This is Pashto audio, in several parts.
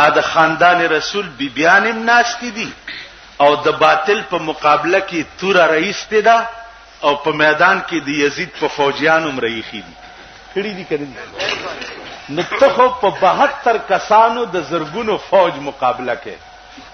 د خاندان رسول بیبیانم ناشتی دي او د باطل په مقابله کې تور رئیس دی دا او په میدان کې د یزید په فوجیانو رئیخي دي کړي دي کړي نو ته خو په 72 کسانو د زرګونو فوج مقابله کې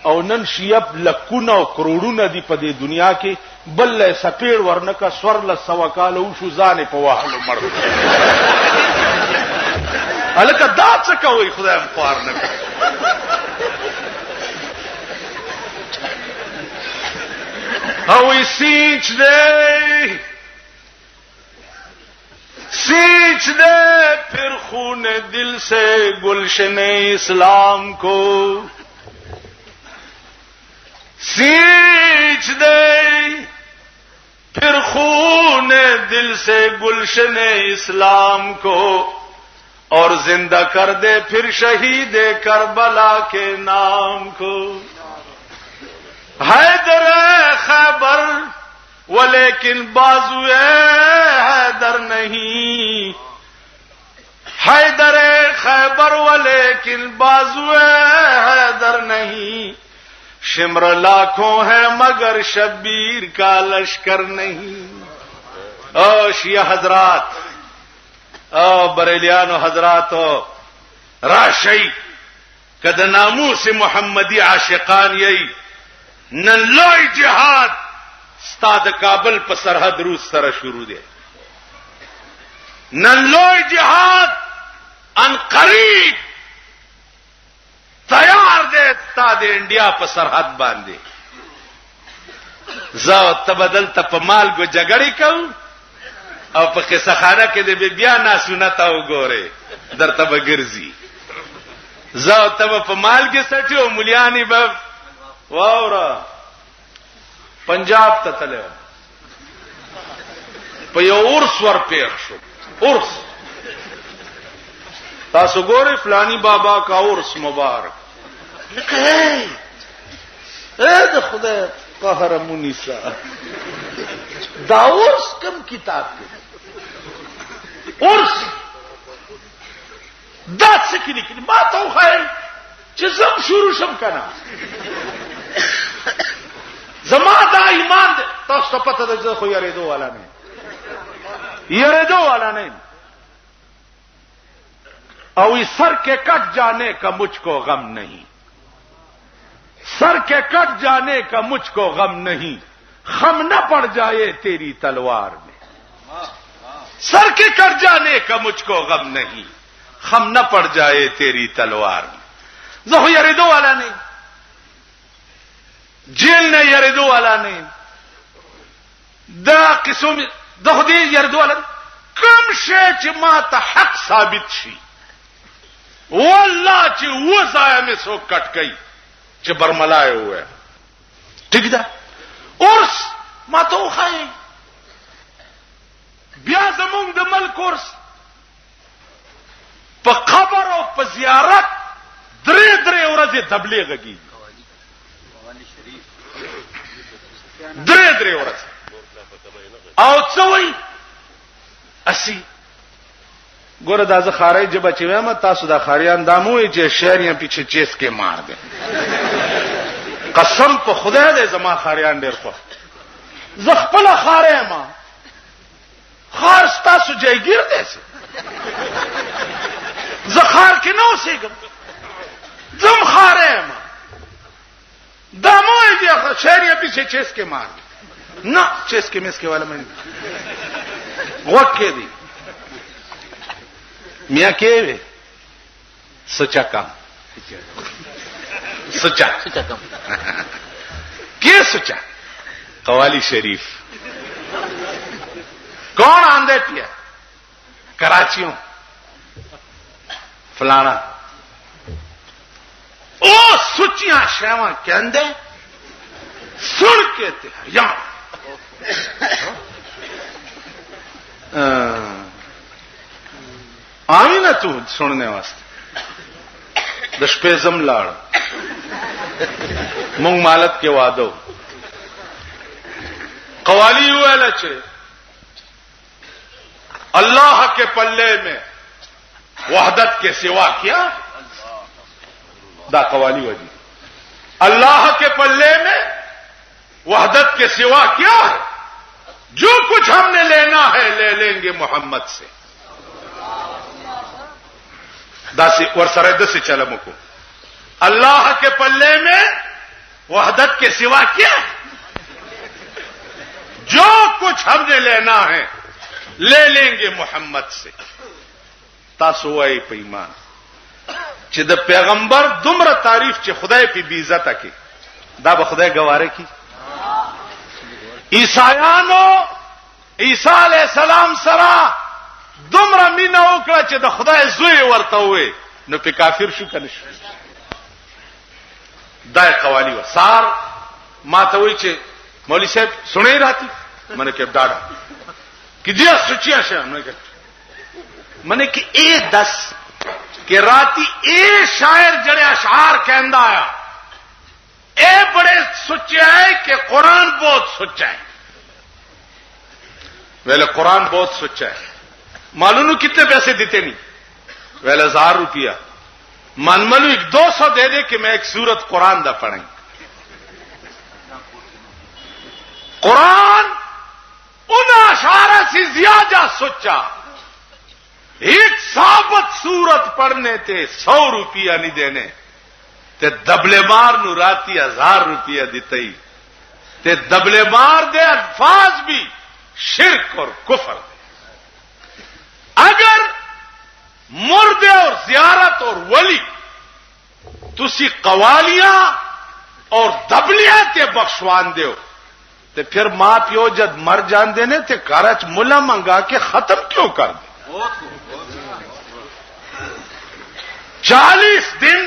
او نن شیب لکونه او کروڑونه دي په دې دنیا کې بل سپیړ ورنکا سور له سوکاله او شو ځانې په واهلو مړ الکه دا څه کوي خدای مخوار نه او سینچ دے پھر خون دل سے گلشن اسلام کو سینچ دے پھر خون دل سے گلشن اسلام کو اور زندہ کر دے پھر شہید کربلا کے نام کو حیدر خیبر ولیکن بازوئے حیدر نہیں حیدر خیبر ولیکن بازوئے حیدر نہیں شمر لاکھوں ہے مگر شبیر کا لشکر نہیں او شیعہ حضرات او بریلیانو حضراتو راشی کد ناموس محمدی عاشقان یئی نن لوی جهاد ستاد کابل په سرحد روس سره شروع دی نن لوی جهاد ان قریب تیار دی ستاد انډیا په سرحد باندې زو تبدل ته په مالګو جګړې کو او په قصه خانه کې د بیا نه سنت او ګوره درته بګرځي زو تب په مالګه سټیو مليانی به واورا پنجاب ته تلو په یو ورس ور پیښ شو ورس تاسو ګورئ فلانی بابا کا ورس مبارک لکه اے د خدای قهر مونیسا دا ورس کم کتاب کې ورس دا څه کې لیکلي ما ته وخایل چې زم شروع شم کنه زما دا ایمان ده تاسو ته پته ده خو یریدو والا نه او سر کے کٹ جانے کا مجھ کو غم نہیں سر کے کٹ جانے کا مجھ کو غم نہیں خم نہ پڑ جائے تیری تلوار میں سر کے کٹ جانے کا مجھ کو غم نہیں خم نہ پڑ جائے تیری تلوار میں زہو یریدو والا نہیں جیل نے یریدو والا نہیں دا قسم دغه دې یریدو والا کوم شی چې ما ته حق ثابت شي والله چې وځای مې سو کټ کئ چې برملای وې ٹھیک ده اورس ما ته وخای بیا زمونږ د ملک اورس په خبر او په زیارت درې ورځې تبلیغ کیږي درې ورځې او څوي اسی ګوره دا زخارای جبه چې وایم تاسو دا خاریان داموي چې شهريان پیچھے چیس کې مار دي قسم په خدای دې زما خاریان ډېر خو زخپل خارې ما خار تاسو جایګیر دې زخار کې نو سیګم زم خارې ما داموي دې شهريان پیچھے چیس کې مار دي نه چیس کې مس کې والا مې وکه دي میاں کے سچا کام سچا کام کیا سچا قوالی شریف کون آندے پیا کراچیوں فلانا او سچیاں شیواں کے اندے سن کے تہیا آئی نا تو سننے واسطے دشپیزم لاڑ مونگ مالت کے وادو قوالی ہوئے لچے اللہ کے پلے میں وحدت کے سوا کیا दा कवाली वजी अल्लाह के पल्ले में वहदत के सिवा क्या है? जो कुछ हमने लेना है ले लेंगे मोहम्मद से। दासी और सरद से चलम को अल्लाह के पल्ले में वहदत के सिवा क्या है? जो कुछ हमने लेना है ले लेंगे मोहम्मद से। तासुआई पैमान च द पैगंबर दुमर तारीफ च खुदाई पे बीजत के दा बखुदाई गवारे की ईसायानो ईसा अलैहिस्सलाम सरा दुमर मीना उकड़ा च द खुदाई जुए वर्ता हुए न पे काफिर शु कनिश दाय कवाली व सार माता हुई च मौली साहब सुने रहती मैंने के डाड़ा कि जी सुचिया से मैंने कि ए 10 कि राती ए शायर जड़े अशार कहंदा आया ए बड़े सुच्चा है कि कुरान बहुत सुच्चा है। वेले कुरान बहुत सुच्चा है। मालूम कितने पैसे देते नहीं? वेले 1000 रुपया मनमलू 200 दे दे कि मैं एक सूरत कुरान दा पढ़ें। कुरान उन अशारा से ज्यादा सुच्चा। एक साबत सूरत पढ़ने ते 100 रुपया नहीं देने ते दबले मार नु राती 1000 रुपया देते ही ते दबले मार दे अल्फाज भी शिरक और कुफर। अगर मुर्दे और जियारत और वली तुसी कवालियां और दबलियां ते बख्शवान दो ते फिर मां प्यो जद मर जान देने ते कारच मुला मंगा के खत्म क्यों कर दे? 40 दिन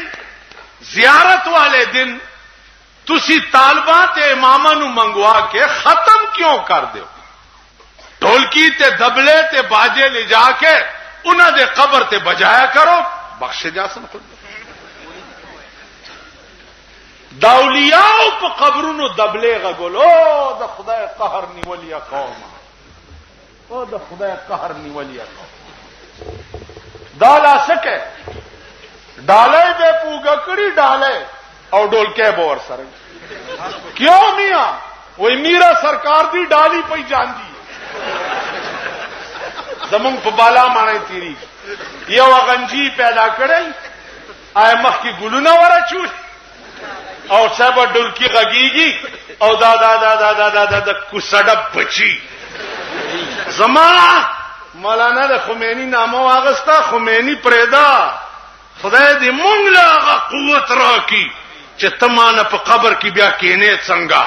जियारत वाले दिन तुसी तालबा ते इमामा नु मंगवा के खत्म क्यों कर दो? ढोलकी ते दबले ते बाजे ले जाके उन्हां दे कब्र ते बजाया करो, बख्शे जा सकते। दाउलियाओ पे कब्रों नु दबले गगोलो द खुदा कहर निवलिया कौम ओ द खुदा कहर निवलिया कौम दाला सके डाले बे पूगकड़ी डाले और डोल के बोर सर क्यों मियां वही मीरा सरकार दी डाली पई जांदी दमुंग पबाला माने तीरी ये वगंजी पैदा करे आए मख की गुलुना वाला चूस और सब डुलकी गगीगी और दादा दादा दादा दादा कुसड़ब बची जमाना मौलाना द खुमैनी नामो आगस्ता खुमैनी प्रेदा खुदाए दी मुंगला आगा कुवत राकी चे तमाना पे कब्र की ब्या केने संगा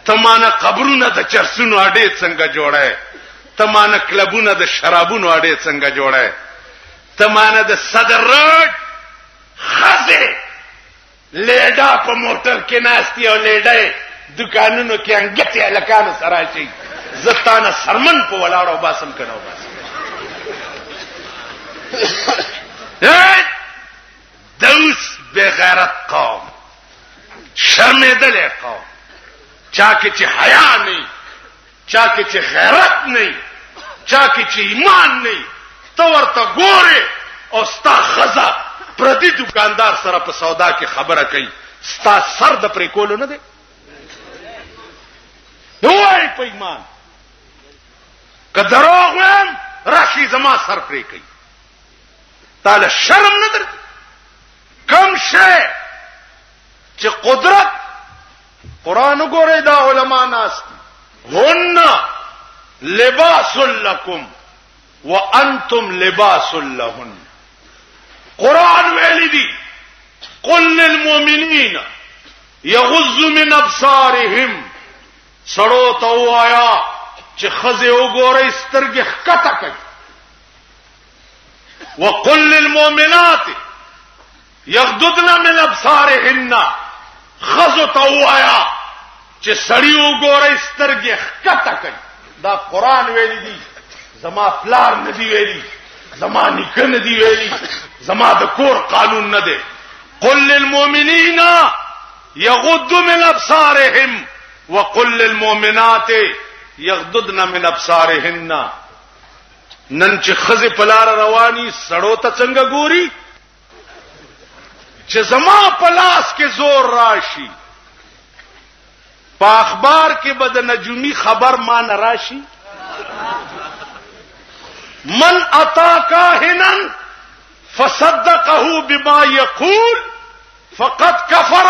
तमाना कब्रू न द चरसुन आडे संगा जोड़े तमाना क्लबू न द शराबू आडे संगा जोड़े तमाना द सदर रोड खजे लेडा पर मोटर के नास्ती और लेडे दुकानों के अंगते लकान सराची जताना सरमन पर वलाड़ो बासम करो बासम दौस बेगैरत कौम शर्मेदल कौम चाके चे हया नहीं चाके चे गैरत नहीं चाके चे ईमान नहीं तोवर तो गोरे और स्ता खजा प्रति दुकानदार सर पर सौदा की खबर कही स्ता सर दपरे कोलो न दे दुआई पैमान कदरोग में राशि जमा सर पर कही ताले शर्म न दर कम शे चे कुदरत कुरान गोरे दा उलमा नास्ती हुन्ना लिबासुल लकुम व अंतुम लिबासुल लहुन कुरान वेली दी कुल लिल मोमिनीन यगुज़्ज़ु मिन अब्सारिहिम सड़ो तो आया चे खजे उगोरे स्तर के कतक व कुल लिल मोमिनात यगदुदना मिन अब्सारिहिन्ना खजो तो आया चे सड़ी उगोरे स्तर के कतक दा कुरान वेली दी जमा फ्लार नदी वेली जमा निक नदी वेली जमा द कोर कानून न दे कुल लिल मोमिनीना यगुद्दु मिन अब्सारिहिम व कुल लिल मोमिनात यगदुदना मिन अब्सारिहिन्ना नन चे खजे पलार रवानी सड़ो त चंग गोरी چې زما په لاس کې زور راشي په اخبار کې به د نجومی خبر ما نه راشي. من اتا کاهنا فصدقه بما يقول فقد كفر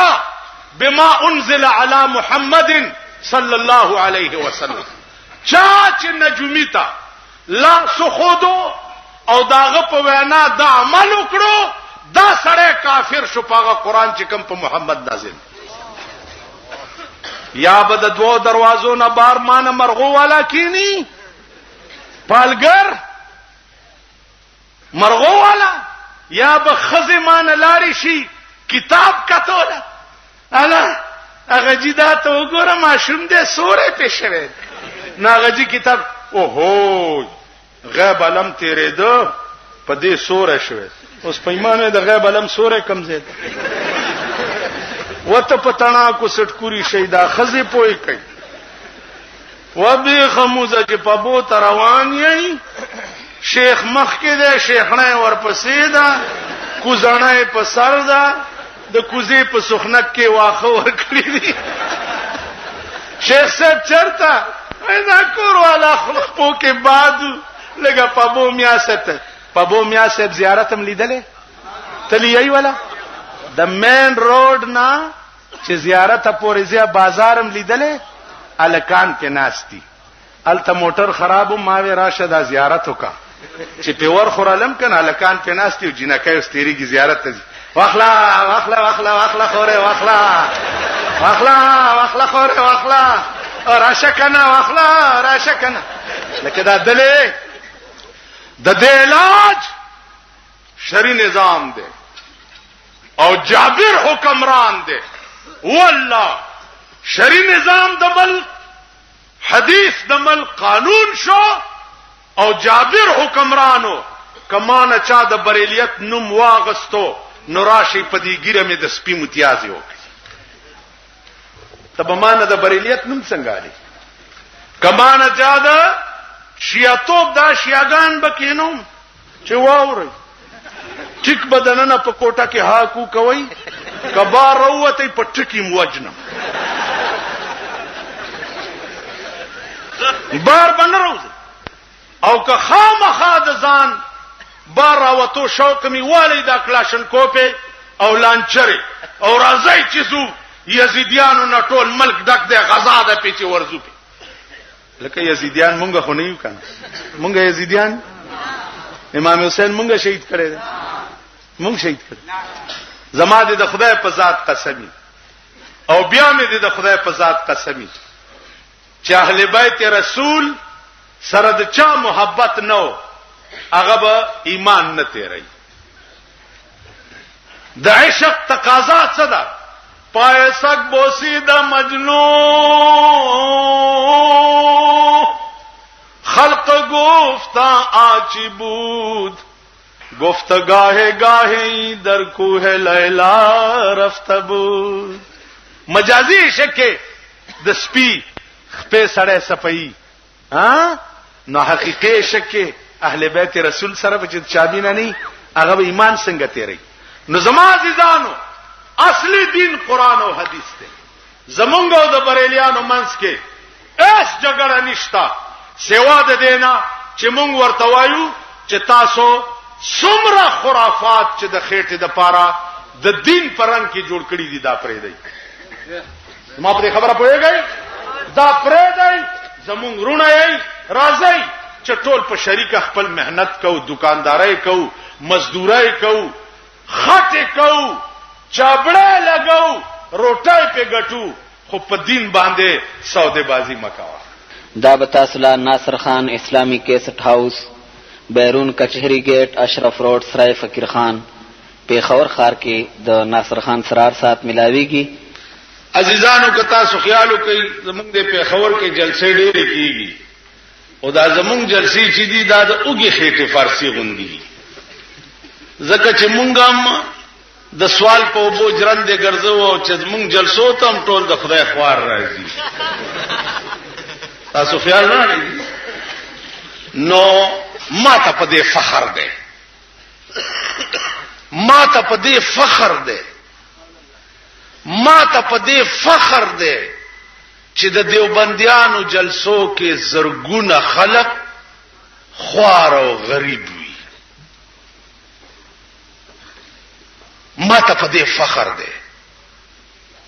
بما انزل على محمد صلی الله علیه وسلم. چا چې نجومی ته لاس خودو او داغه په وینا دا عمل وکړو دا سره کافر شو پاغه قران چې کوم په محمد نازل. یا به د دوو دروازو نه بار مان مرغو والا کینی پالګر مرغو والا یا به خزمان لاری شي کتاب کتوله الا هغه جدا ته وګوره ماشوم دې سورې پېښوي ناغجی کتاب اوهو غیب علم تیرې دو په دې سورې شوه اوس پیمانه د غیب علم سورې کم زیات وته پتانا کو سټکوري شیدا خزي پوي کوي و به خموزه چې په بو روان یې شیخ مخ کې ده شیخنه ورپسې ده کوزانه په سر ده د کوزي په سخنک کې واخه ورکړي دي. شیخ صاحب چرته دا کور والا خلقو کې بعد لګه پابو میاسته پابو میاسه زیارت هم لیدلې تلیای ولا د مین روډ نه چې زیارت پورې ځه بازار هم لیدلې الکان کې ناشتي الته موټر خرابو ما وی راشه د زیارت وکا چې په ور خورالم کنه الکان کې ناشتي او جنکه استریږي زیارت ته واخلا واخلا واخلا واخلا خوره واخلا واخلا واخلا خوره واخلا راشه کنه واخلا راشه کنه لکه دا دلې د دې علاج شری نظام دی او جابر حکمران دی والله شری نظام د ملک حدیث د ملک قانون شو او جابر حکمرانو کمانه چا د بریلیت نوم واغستو نوراشی پدیګیره می د سپی متیازي وکړي تب مانه د بریلیت نوم څنګه علي کمانه چا د شیعتوب دا شیعاګان بکینو چې واوري ټیک بدننه په کوټه کې هاکو کوي کبار وروته په ټکی موجنه بار بنروز او که خامخا د ځان بار راوتو شوق می والی دا کلاشن کوپه او لانچره او راځي چې زو یزیدیانو نه ټول ملک ډک دی غزا ده پیچې ورزو پی لکه یزیدیان مونږ خو نه یو کنه مونږ یزیدیان امام حسین مونږ شهید کړی دی مونږ شهید کړی زما دې د خدای په ذات قسمی او بیا مې د خدای په ذات قسمی چې اهل بیت رسول سره د چا محبت نو هغه به ایمان نه تیری. د عشق تقاضا څه ده؟ پایسک بوسی د مجنون خلق گفتا آچی بود گفت گاهه گاهی در کوه لیلا رفت بود. مجازی شکه د سپی خپې سړی صفئی نو حقیقي شکه اهل بیت رسول سره به چې چابینه نه هغه ایمان څنګه تیری. نو زما عزیزانو اصلي دین قران او حدیث دی. زمونږ او د بریلیانو منځ کې اس جګړه نشتا سیوا د دینا چې مونږ ورته وایو چې تاسو څومره خرافات چې د خېټې د پاره د دین پرنګ کې جوړ کړی دي دا پرې دی. ما په خبره پوهیږئ دا پرې دی زمونږ رونه یې راځي چې ټول په شریک خپل مهنت کو دکانداري کو مزدوري کو خټه کو چابړه لګاو روټای په ګټو خو په دین باندې سوده بازی مکاوه. دا بتاسلا ناصر خان اسلامی کیسټ هاوس بیرون کچهری گیٹ اشرف روڈ سرای فقیر خان پیښور ښار کې د ناصر خان سرار سات ملاويږي. عزیزانو کتا سو خیالو کوي زمونږ د پیښور کې جلسې ډېرې کیږي او دا زمونږ جلسې چې دي دا د اوګي خېټه فارسی غوندي ځکه چې مونږ هم د سوال په وبو جرندې ګرځو چې زمونږ جلسو ته هم ټول د خدای خوار راځي. تاسو خیال نه نو ما ته په دې فخر ده ما ته په دې فخر ده ما ته په دې فخر دی چې د دیوبندیانو جلسو کې زرګونه خلق خوار او غریب وي. ما ته په دې فخر دی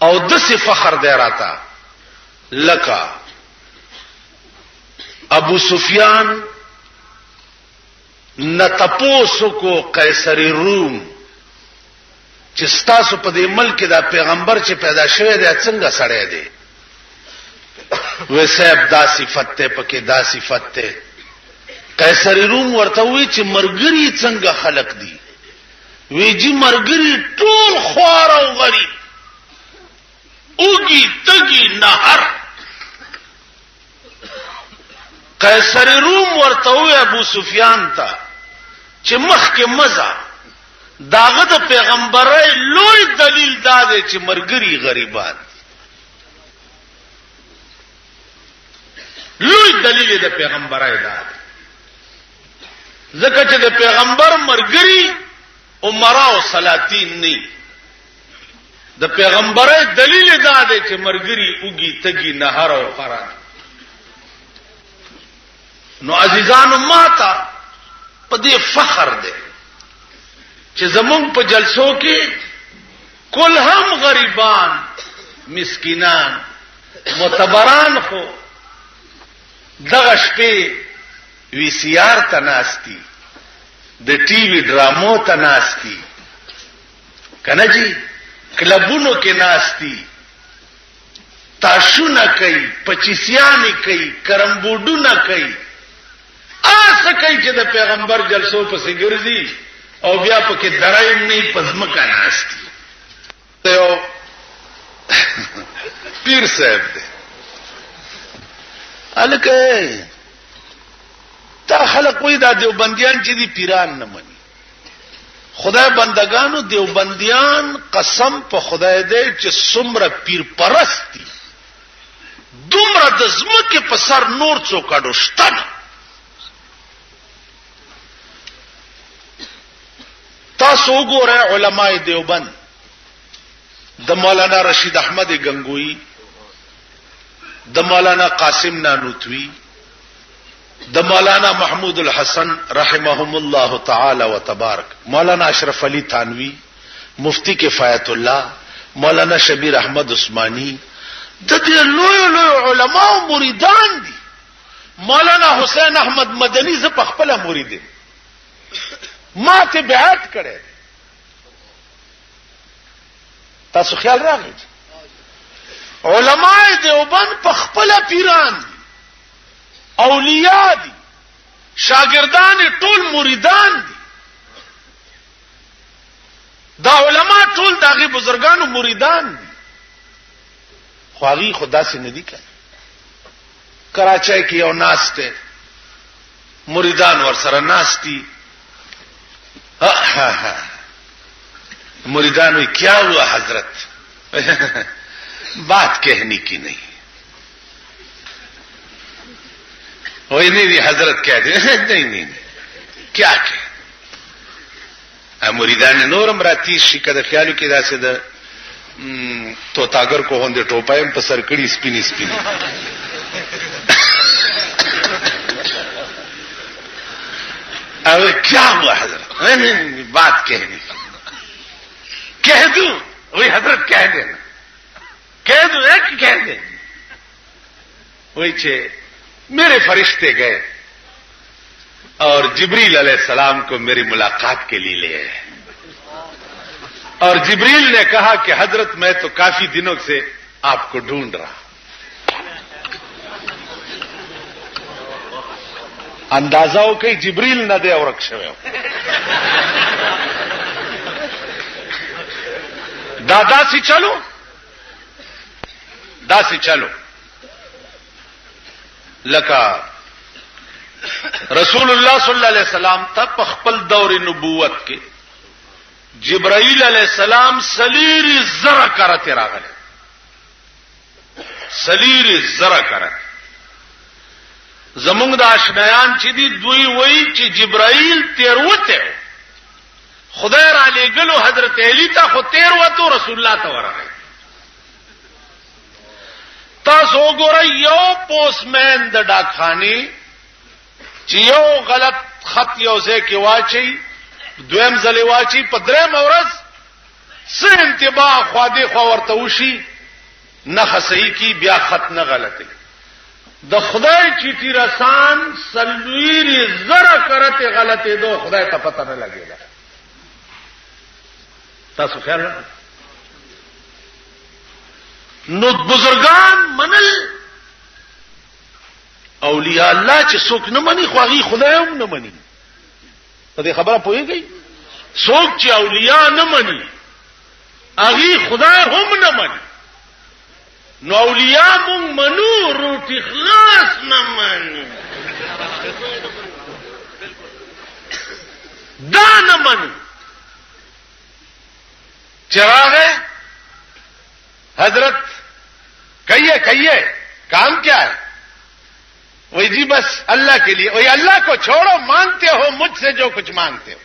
او دسې فخر دی راته لکه ابو سفیان نتپوسو کو قیصر روم چې ستاسو په دې ملک دا پیغمبر چې پیدا شوی دی څنګه سړی دی؟ وې صاحب دا صفت ته پکې دا صفت ته. قیصر روم ورته وی چې مرګري څنګه خلق دي؟ وی جی مرګري ټول خوار او غریب اوږي تګي نهر. قیصر روم ورته وی ابو سفیان ته چې مخکې مزه داغه د پیغمبرای لوی دلیل دا دی چې مرګري غریبان. لوی دلیل د پیغمبرای دا دی ځکه چې د پیغمبر مرګري عمرا او سلاطین نه. د پیغمبرای دلیل دا دی چې مرګري اوږي تګي نهر او خران. نو عزیزانو ماته په دې فخر دی چې زمونږ په جلسو کې کل هم غریبان مسکینان معتبران خو دغه شپې وی سی آر ته ناستی د ټي وي ډرامو ته ناستی کنه جی کلبونو کې ناستی تاشونه کوي پچیسیانی کوي کرمبوډونه کوي آسه کوي چې د پیغمبر جلسو پسې ګرځي او بیا پکې درایم نه پزمکا ناستی. یو پیر صاحب دی الکه تا خلق وی دا دیوبندیان چې دی پیران نه مني. خدای بندگانو دیوبندیان قسم په خدای دې چې څومره پیر پرستی دومره د زمکه په سر نور څوک اډو شتنه. تاسو وګورئ علماء دیوبند د مولانا رشید احمد گنگوی، د مولانا قاسم نانوتوی، د مولانا محمود الحسن رحمهم الله تعالی وتبارک، مولانا اشرف علی تھانوی، مفتی کفایت الله، مولانا شبیر احمد عثمانی، د دې لوی لوی علماء مریدان دي. مولانا حسین احمد مدنی ز په خپل مرید دي، ما ته بیعت کړي. تاسو خیال راغی علماء دیوبند په خپل پیران دي، اولیاء دي، شاګردان ټول مریدان دي. دا علماء ټول داغي بزرګانو مریدان دي. خو هغه خدا سي ندي کړ. کراچۍ کې یو ناشته مریدان ور سره ناشتي. مریدان وی کیا ہوا حضرت؟ بات کہنے کی نہیں. وہی نہیں حضرت کہہ دے نہیں کیا کہ مریدان نورم راتی شکه د خیالو کې داسې د توتاګر کو هوندې ټوپایم په سر کړي سپینی سپینی. او کیا ہوا حضرت؟ بات کہنے کی. کہہ دوں؟ وہی حضرت کہہ دینا. کہہ دوں ایک کہہ دیں. وہی چھے میرے فرشتے گئے اور جبریل علیہ السلام کو میری ملاقات کے لیے لے آئے اور جبریل نے کہا کہ حضرت میں تو کافی دنوں سے آپ کو ڈھونڈ رہا. اندازہ ہو کہ جبریل نہ دے اور رکشے دادا سی چلو دا سی چلو لکا رسول اللہ صلی اللہ علیہ السلام تا پخپل دور نبوت کے جبرائیل علیہ السلام سلیر زرع کرتے راغلے. سلیر زرع کرتے زمونږ د آشنایان چې دی دوی وایي چې جبرائیل تیروته خدای را لېګلو حضرت علی ته خو تیروته رسول الله ته ورغی. تاسو وګورئ یو پوسټمین د ډاکخانې چې یو غلط خط یو ځای کې واچي دویم ځلې واچي په درېم ورځ څه انتباه خوا دې خوا ورته وشي نه صحیح کی بیا خط نه غلطي د خدای چیټی رسان سلویری زره کرته غلطه دو خدای ته پته نه لګیږي تاسو خیال نو بزرگان منل اولیاء الله چې څوک نه مني خو هغه خدای هم نه مني په دې خبره پوهیږئ څوک چې اولیاء نه مني هغه خدای هم نه مني نو اولیاء مونږ منو روټي خلاص نه منو دا نه منو چراغ حضرت کہیے کام کیا ہے وہی جی بس اللہ کے لیے وہی اللہ کو چھوڑو مانگتے ہو مجھ سے جو کچھ مانگتے ہو